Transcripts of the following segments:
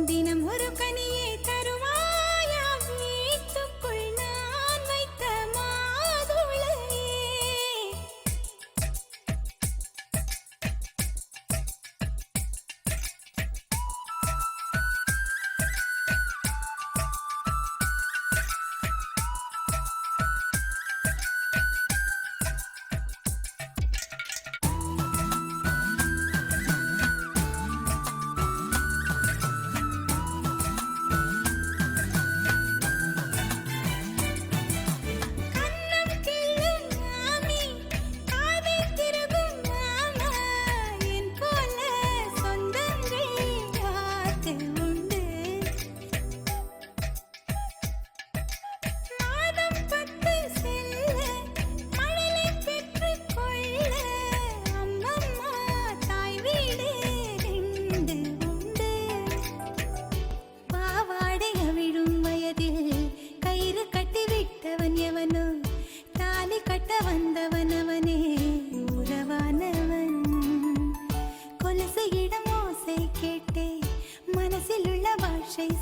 தினம் ஒரு கனியை தருவாயா வீட்டுக்குள் நான் வைத்த மாதுளையே.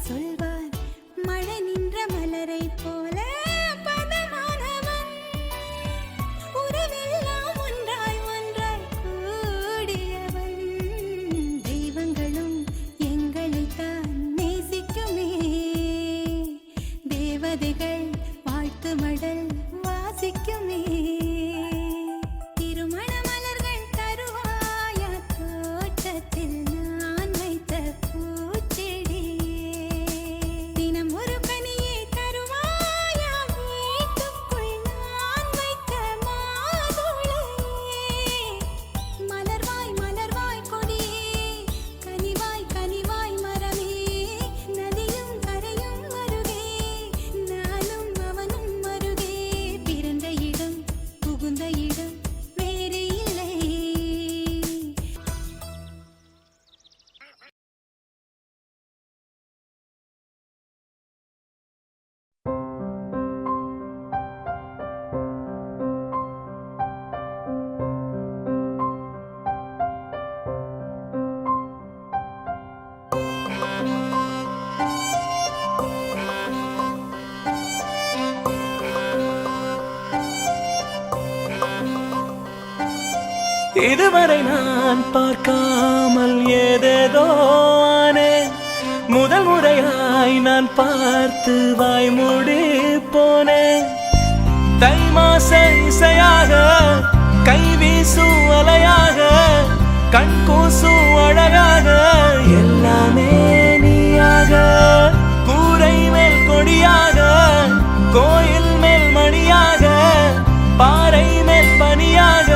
சொல்வார் மழை நின்ற மலரை போல பதமானவன். உறவெல்லாம் ஒன்றாய் ஒன்றாய் கூடியவன். தெய்வங்களும் எங்களைத்தான் நேசிக்குமே. தேவதைகள் வாழ்த்து மடல் வாசிக்குமே. திருமண மலர்கள் தருவாயா தோட்டத்தில் நான் வைத்த பூச்செடி. இதுவரை நான் பார்க்காமல் ஏதேதோ ஆனேன். முதல் முறையாய் நான் பார்த்து வாய்மூடி போனேன். தை மாச இசையாக கை வீசும் அலையாக கண் கூசும் அழகாக எல்லாமே நீயாக. கூரை மேல் கொடியாக கோயில் மேல் மணியாக பாறை மேல் பனியாக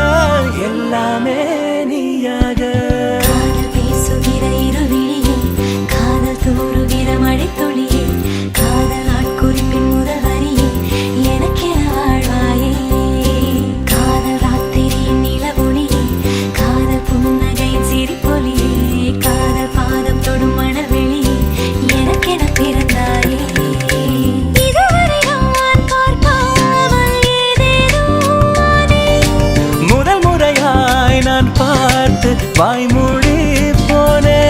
எல்லாமே நீயாக. காதல் பேசுகிற இருவிழியே, காதல் தூறுகிற மழைத்துளியே, காதல் ஆட்குறிப்பின் முதல் வரியே, எனக்கென வாழ்வாயே. காதல் ராத்திரியின் நிலவொளியே, காதல் புன்னகையின் சிரிப்பொலியே, காதல் பாதம் தொடும் மணல் வெளியே, எனக்கென பிறந்தாயே. நான் பார்த்து வாய்மூடி போனேன்.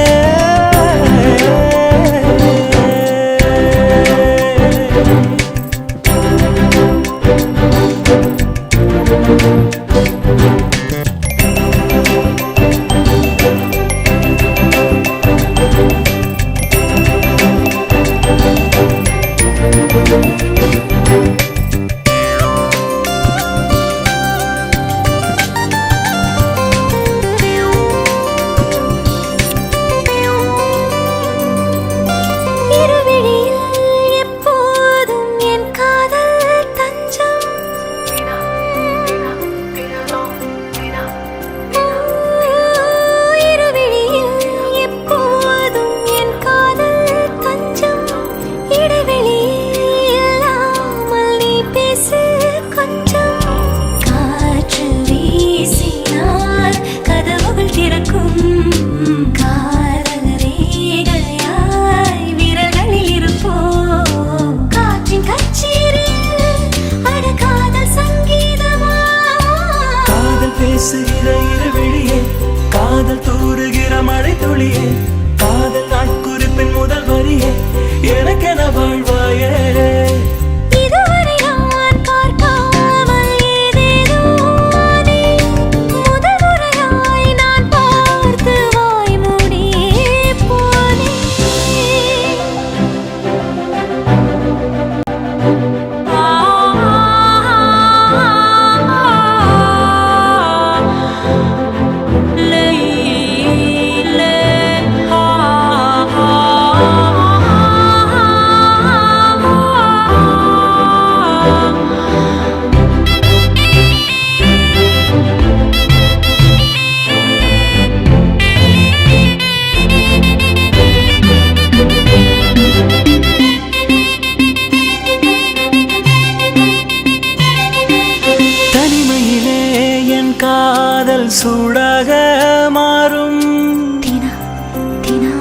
வீசுகிற இருவிழியே காதல் தூறுகிற மழை துளியே காதல் நாட்குறிப்பின் முதல் வரியே எனக்கென வாழ்வாயே இதுவரை நான் பார்க்காமல் ஏதேதோ ஆனே. முதல் முறையாய் நான் பார்த்து வாய் மூடியே போனேன். தனிமையிலே என் காதல் சூடாக மாறும் தினா தினா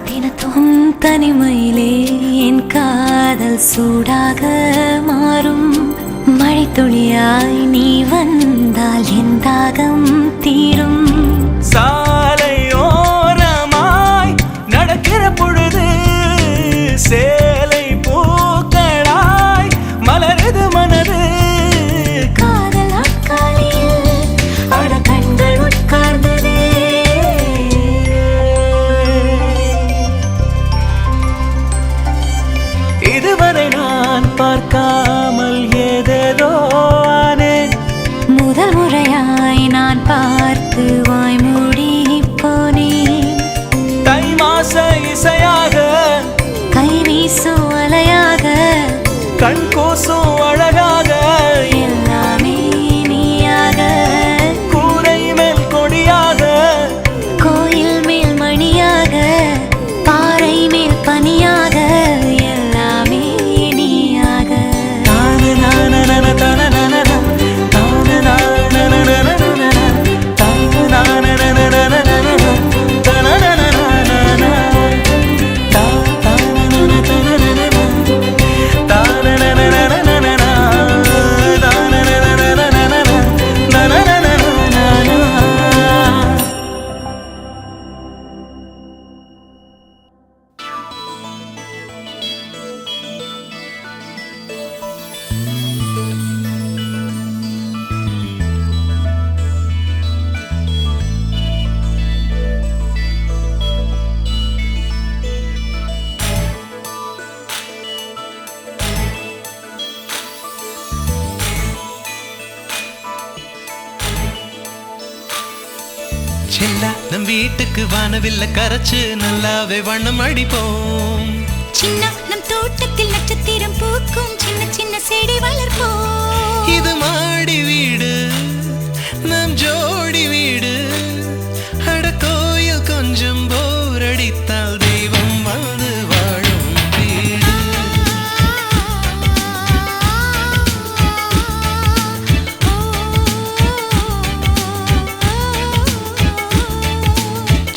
தினத்தும் தனிமையிலே என் காதல் சூடாக மாறும். மழை துளியாய் நீ வந்தால் என் தாகம் தீரும். சாலையோரமாய் நடக்கிற பொழுது சேலை பூக்களாய் மலருது மனது காதல் நாட்காலில் அட கண்கள் உட்கார்ந்ததே. இதுவரை நான் பார்க்காமல் ஏதேதோ ஆனேன் முதல் முறையாய் நான் பார்த்து வாய் மூடி போனேன். தை மாச இசையாக கை வீசும் அலையாக கண் கூசும் அழகாக எல்லாமே நீயாக. கூரை மேல் கொடியாக கோயில் மேல் மணியாக பாறை மேல் பனியாக எல்லாமே நீயாக. தான நான நன தன நன நன. தான நான நன நன நன. தான நான நன நன நன. தன நன நன நன. தா தான நன தன நன நன. தான நன நன நன நன. தான நன நன நன நன. நன நன நன நன. செல்லா நம் வீட்டுக்கு வானவில்ல கரைச்சு நல்லாவே வண்ணம் அடிப்போம். சின்ன நம் தோட்டத்தில் நட்சத்திரம் பூக்கும் சின்ன சின்ன செடி வளர்ப்போம். இது மாடி வீடு நம் ஜோடி வீடு. அட கோயில் கொஞ்சம் போர் அடித்தால் தெய்வம் வந்து வாழும் வீடு.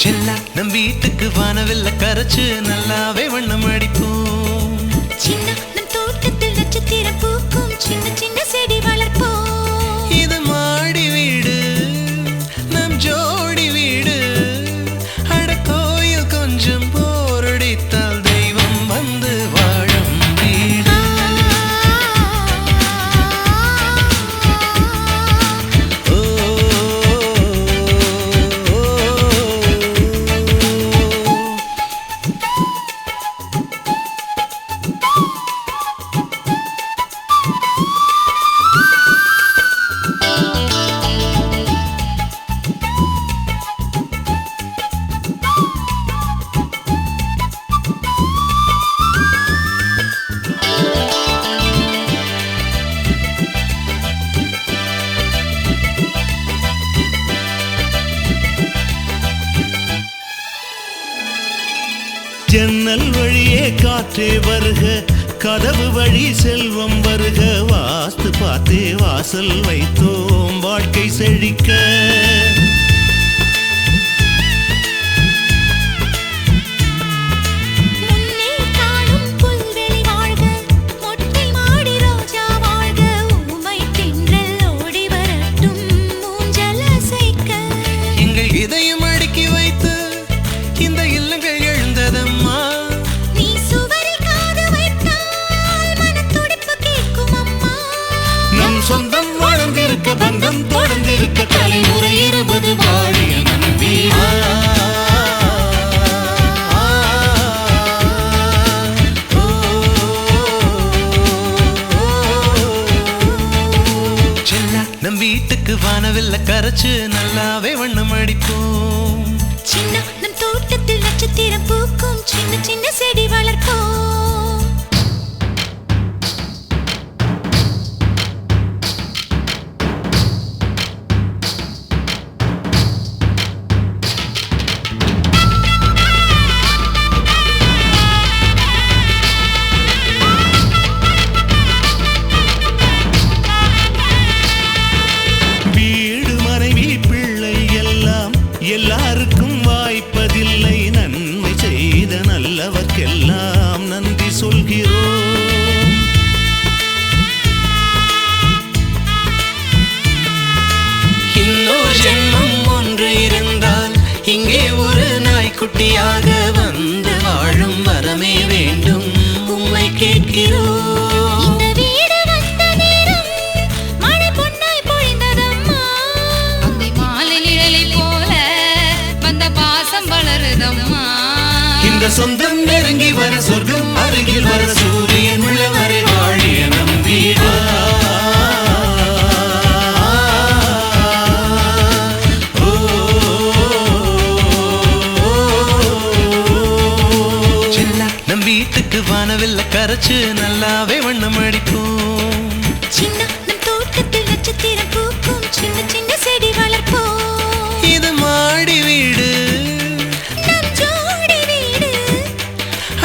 செல்லா நம் வீட்டுக்கு வானவில்ல கரைச்சு நல்லாவே வண்ணம் அடிப்போம். சின்ன நம் தோட்டத்தில் நட்சத்திரம் பூக்கும் சின்ன சின்ன செடி வளர்ப்போம். இது மாடி வீடு நம் ஜோடி வீடு. அட கோயில் கொஞ்சம் போரடித்தால் தெய்வம் வந்து வாழும் வீடு. ஓ, ஓ, ஓ. ஜன்னல் வழியே காற்றே வருக கதவு வழி செல்வம் வருக வாஸ்து பார்த்தே வாசல் வைத்தோம் வாழ்க்கை செழிக்க முன்னே காணும் புல்வெளி வாழ்க மொட்டை மாடி ரோஜா வாழ்க ஊமை தென்றல் இருக்க தலைமுறை 20 வாழிய நம் வீடு. நம் வீட்டுக்கு வானவில்ல கரைச்சு நல்லாவே வண்ணம் அடிப்போம். சின்ன நம் தோட்டத்தில் நட்சத்திரம் பூக்கும் சின்ன சின்ன செடி வளர்ப்போம். எல்லாருக்கும் வாய்ப்பதில்லை, நன்மை செய்த நல்லவர்க்கெல்லாம் நன்றி சொல்கிறோம். இன்னொரு ஜென்மம் ஒன்று இருந்தால் இங்கே ஒரு நாய்க்குட்டியாக வந்து வாழும் வரமே வேண்டும் உம்மை கேட்கிறோம். இந்த வீடு வந்த நேரம் மழை பொன்னாய் பொழிந்ததம்மா. அந்தி மாலை நிழலை போல வந்த பாசம் வளருதம்மா. இந்த சொந்தம் நெருங்கி வர சொர்க்கம் அருகில் வர சூரியன் உள்ளவரை வாழிய நம் வீடு. நம் வீட்டுக்கு வானவில்ல கரைச்சு நல்லாவே வண்ணம் அடிப்போம். சின்ன நம் தோட்டத்தில் நட்சத்திரம் பூக்கும் சின்ன சின்ன செடி வளர்ப்போம். இது மாடி வீடு, நம் ஜோடி வீடு.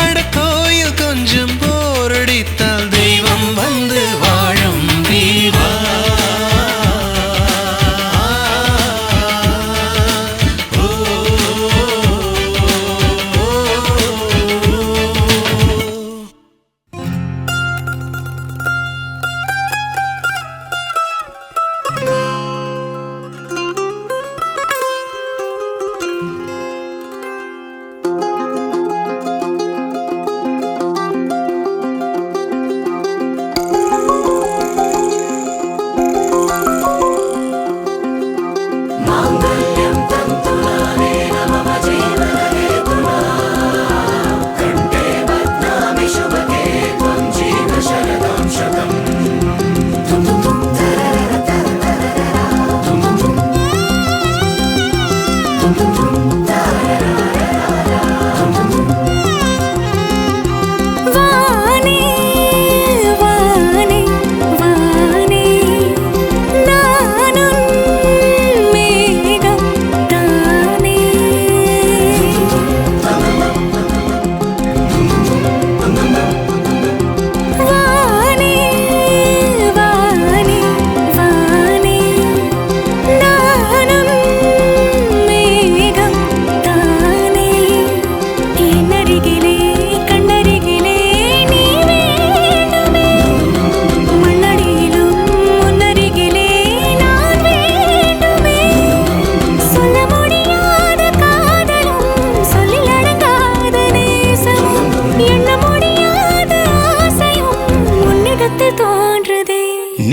அட கோயில் கொஞ்சம் போரடித்தால் தெய்வம் வந்து வாழும் வீடு.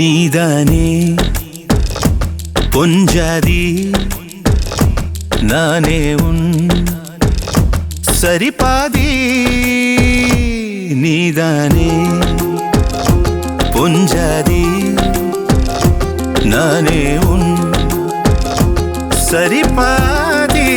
நீதானே பொஞ்சாதி, நானே உன் சரிபாதி. நீதானே பொஞ்சாதி, நானே உன் சரிபாதி.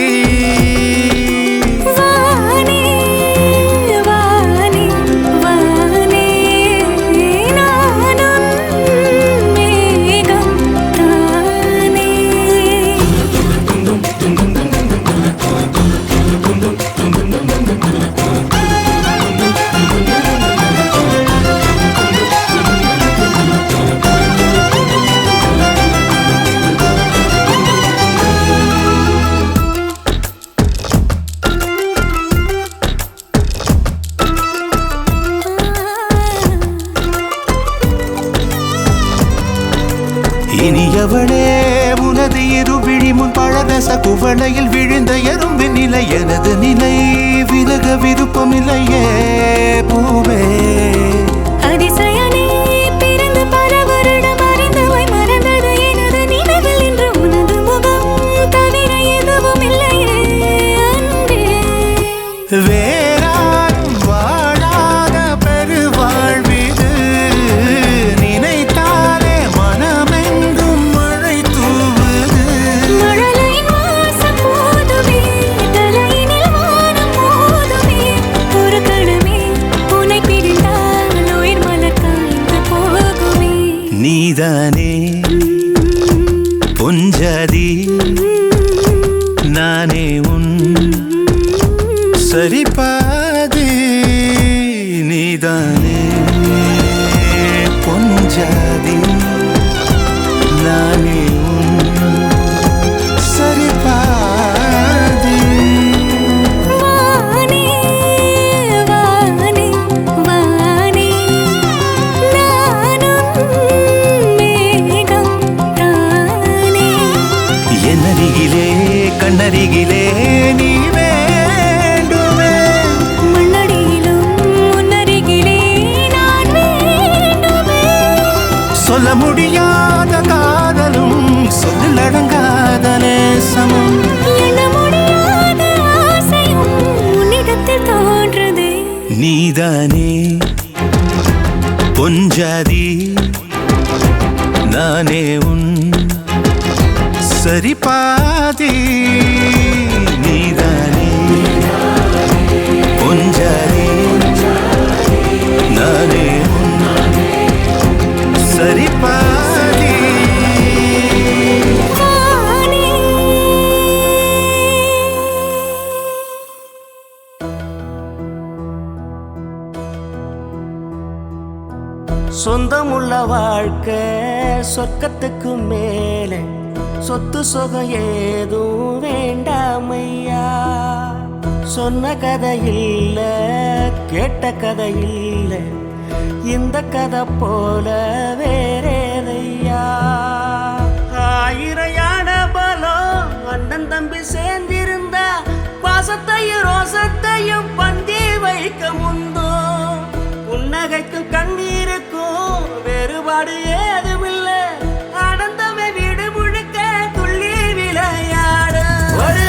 இனியவளே உனது இருவிழி முன் பழதச குவளையில் விழுந்த எறும்பின் நிலை எனது நிலை விலக விருப்பமில்லையே பூவே. அதிசயனே பிறந்து பல வருடம் அறிந்தவை மறந்தது எனது நினைவில் இன்று நீதானே பொஞ்சாதி நானே உன் சரிபாதி நீதானே பொஞ்சாதி நானே உன் சரிபாதி வானே வானே வானே நானும் மேகம் தானே என்னருகிலே கண்ணருகிலே நீ வேண்டுமே மண்ணடியிலும் முன்னருகிலே நான் வேண்டுமே சொல்ல முடியாத காதலும் சொல்லடங்காத நேசமும் எண்ண முடியாத ஆசையும் உன்னிடத்தில் தோன்றுதே நீதானே பொஞ்சாதி நானே உன் சரிபாதி நீதானே பொஞ்சாதி நானே உன் சரிபாதி வானே சொந்தமுள்ள வாழ்க்கை சொர்க்கத்துக்கு மேலே சொத்து சொகம் ஏதும் வேண்டாமையா சொன்ன கதை இல்ல கேட்ட கதை இல்ல இந்த கதை போல வேறேதையா ஆயிரையான பலம் அண்ணன் தம்பி சேர்ந்திருந்தா பாசத்தையும் ரோசத்தையும் பந்தி வைக்க முந்தோ புன்னகைக்கும் கண்ணீருக்கும் வேறுபாடு ஏதுமில்ல ஆனந்தமே வீடு முழுக்க துள்ளி விளையாடு ஒரு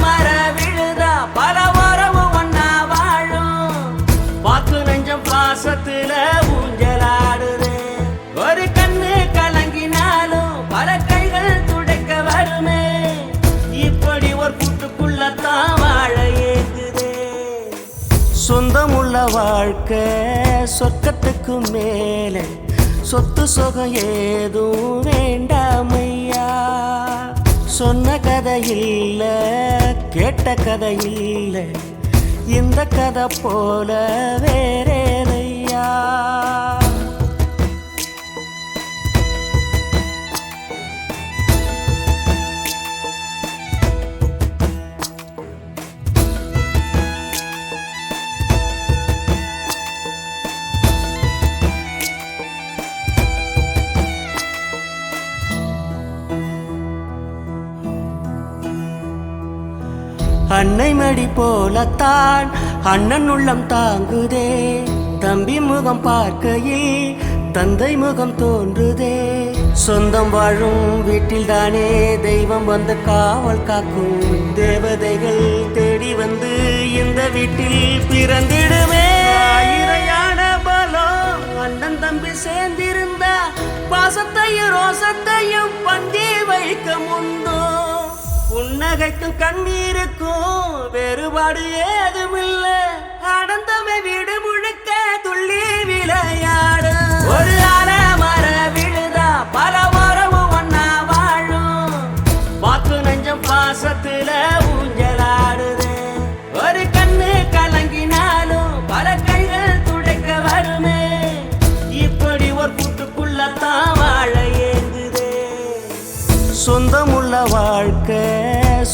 மர விழுதா பல உறவும் ஒன்னா வாழும் பாக்கு நெஞ்சம் பாசத்துல ஊஞ்சலாடுது ஒரு கண்ணு கலங்கினாலும் பல கைகள் துடைக்க வருமே இப்படி ஒரு கூட்டுக்குள்ளத்தான் வாழ ஏங்குதே சொந்தமுள்ள வாழ்க்கை சொர்க்கத்துக்கு மேலே சொத்து சொகம் ஏதும் வேண்டாமையா சொன்ன கதை இல்ல கேட்ட கதை இல்ல இந்த கதை போல வேறேதையா அன்னை மடி போலத்தான் அண்ணன் உள்ளம் தாங்குதே தம்பி முகம் பார்க்கையில் தந்தை முகம் தோன்றுதே சொந்தம் வாழும் வீட்டில் தானே தெய்வம் வந்து காவல் காக்கும் தேவதைகள் தேடி வந்து இந்த வீட்டில் பிறந்திடுமே ஆயிரையான பலம் அண்ணன் தம்பி சேர்ந்திருந்தா பாசத்தையும் ரோசத்தையும் பந்தி வைக்க முந்தோ புன்னகைக்கும் கண்ணீருக்கும் வேறுபாடு ஏதுமில்ல ஆனந்தமே வீடு முழுக்க துள்ளி விளையாடு ஒரு மர விழுதா பல உறவும் ஒன்னா வாழும் வாக்கு நெஞ்சம் பாசத்துல ஊஞ்சலாடுது ஒரு கண்ணு கலங்கினாலும் பல கைகள் துடைக்க வருமே இப்படி ஒரு கூட்டுக்குள்ளத்தான் வாழ ஏங்குதே சொந்தமுள்ள வாழ்க்கை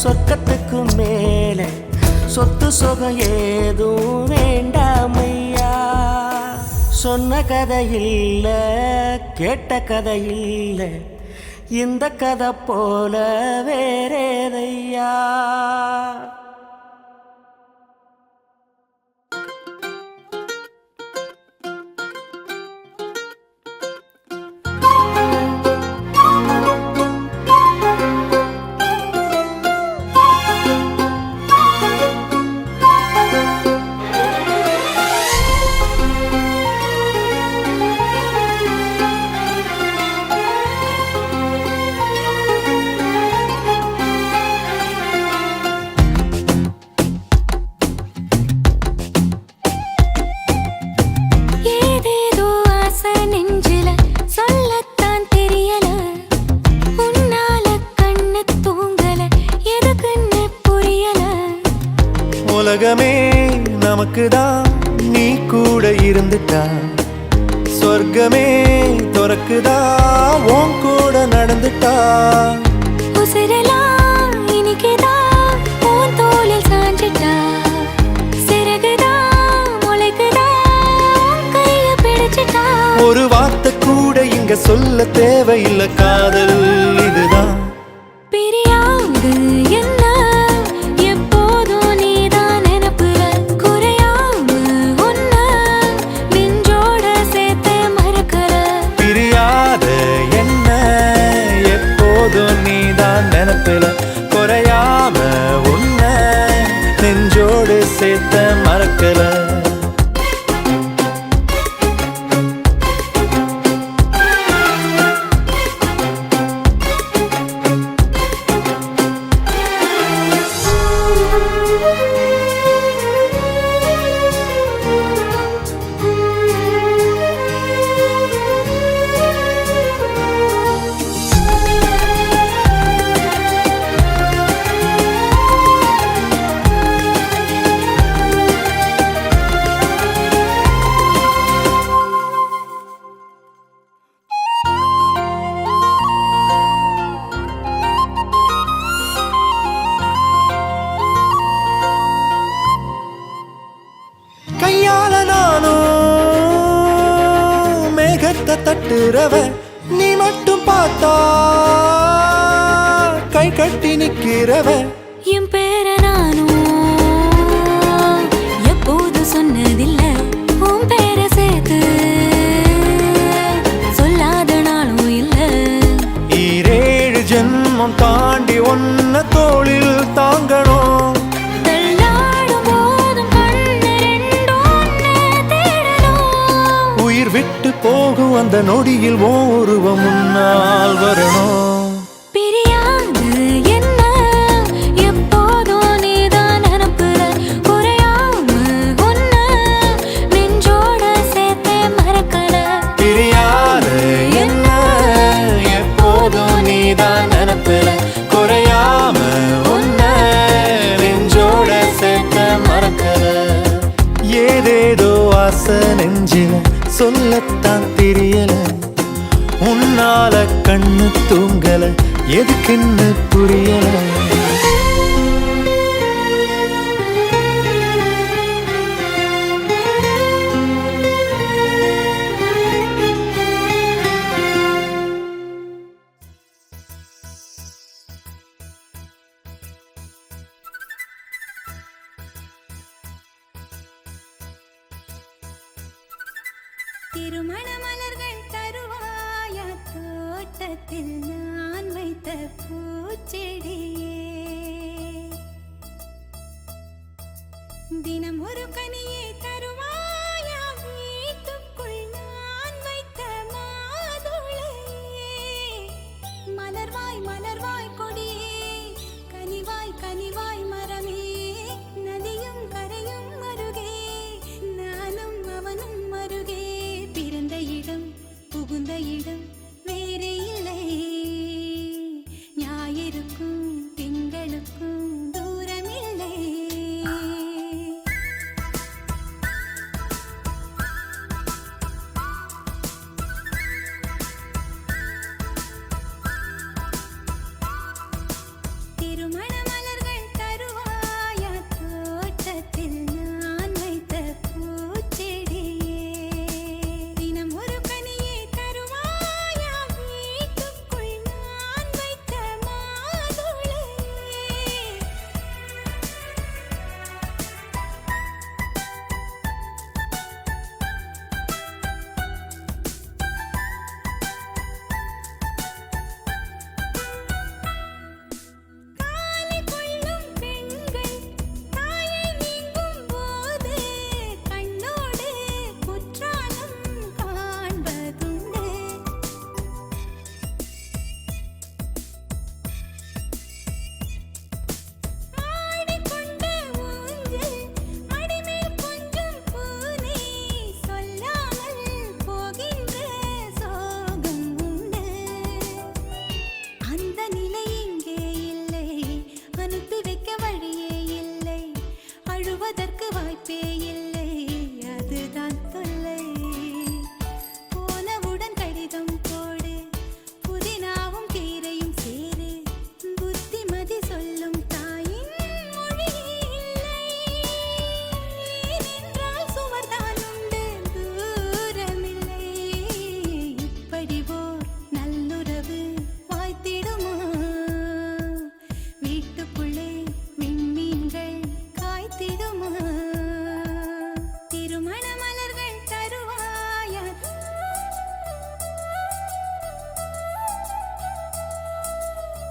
சொர்க்கத்துக்கு மேலே சொத்து சொகம் ஏதும் வேண்டாமையா சொன்ன கதை இல்ல கேட்ட கதை இல்ல இந்த கதை போல வேறேதையா உனக்குதான் நீ கூட இருந்துட்டா சொர்க்கமே துறக்குதா உன் கூட நடந்துட்டா உசிரெல்லாம் இனிக்குதான் உன் தோளில் சாஞ்சிட்டா சிறகுதான் முளைக்குதான் கைய பிடிச்சிட்டா ஒரு வார்த்தை கூட இங்க சொல்ல தேவையில்லை காதல் இதுதான் பிரியாது என்ன எப்போதும் நீதான் நினைப்புல குறையாம உன்ன நெஞ்சோட சேர்த்து மறக்கற பிரியாத என்ன எப்போதும் நீதான் நினைப்பில குறையாம உன்னை நெஞ்சோடு சேர்த்த மறக்கல கையால நானும் மேகத்தை தட்டுறவ நீ மட்டும் பார்த்தா கை கட்டி நிக்கிறவ என் பேர நானும் எப்போது சொன்னதில்லை உன் பேர சேர்த்து சொல்லாத நாளும் இல்லை ஈரேழு ஜென்மம் தாண்டி ஒன்ன தோளில் தாங்கணும் தள்ளாடும் போதும் கண்ணு ரெண்டும் உன்னை தேடணும் உயிர் விட்டு போகும் அந்த நொடியில் ஓ உருவம் முன்னால் வரணும் பிரியாது என்ன எப்போதும் நீதான் நினைப்புல குறையாம உன்ன நெஞ்சோட சேர்த்து மறக்கல பிரியாத என்ன எப்போதும் நீதான் நினைப்பில குறையாம உன்னை நெஞ்சோட சேர்த்த மறக்கல ஏதேதோ ஆசை நெஞ்சில சொல்லத்தான் தெரியல உன்னால கண்ணு தூங்கல எதுக்குன்னு புரியல திருமண மலர்கள் தருவாயா தோட்டத்தில் நான் வைத்த பூச்செடியே தினம் ஒரு கனியை தருவாயா வீட்டுக்குள் நான் வைத்த மாதுளையே மலர்வாய் மலர்வாய் கொடியே கனிவாய் கனிவாய் மரமே நதியும் கரையும் அருகே நானும் அவனும் அருகே பிறந்த இடம் புகுந்த இடம் வேறே இல்லை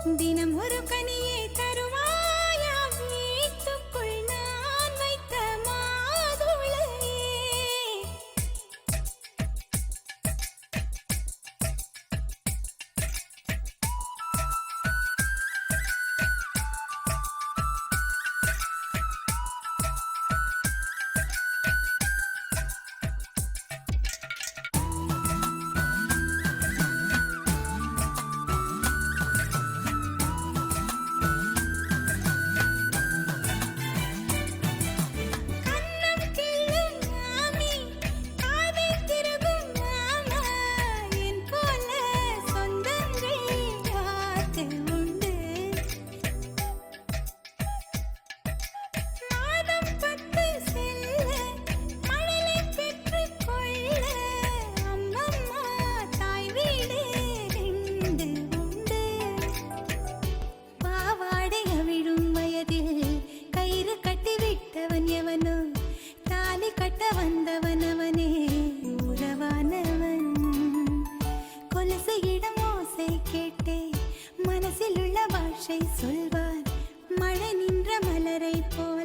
தினம் ஒரு கனியை தருவாயா வீட்டுக்குள் நான் வைத்த மாதுளையே. கண்ணம் கிள்ளும் மாமி, காதை திருகும் மாமா, என் போல சொந்தங்கள் யாருக்கு உண்டு? மாதம் 10 செல்ல மழலை பெற்றுக் கொள்ள அம்மம்மா தாய் வீடு 2 உண்டு. பாவாடை அவிழும் வயதில் கயிறு கட்டி விட்டவன் எவனோ, தாலி கட்ட வந்தவன் அவனே உறவானவன். கொலுசு இடம் ஓசை கேட்டே மனசில் உள்ள பாஷை சொல்வார், மழை நின்ற மலரை போல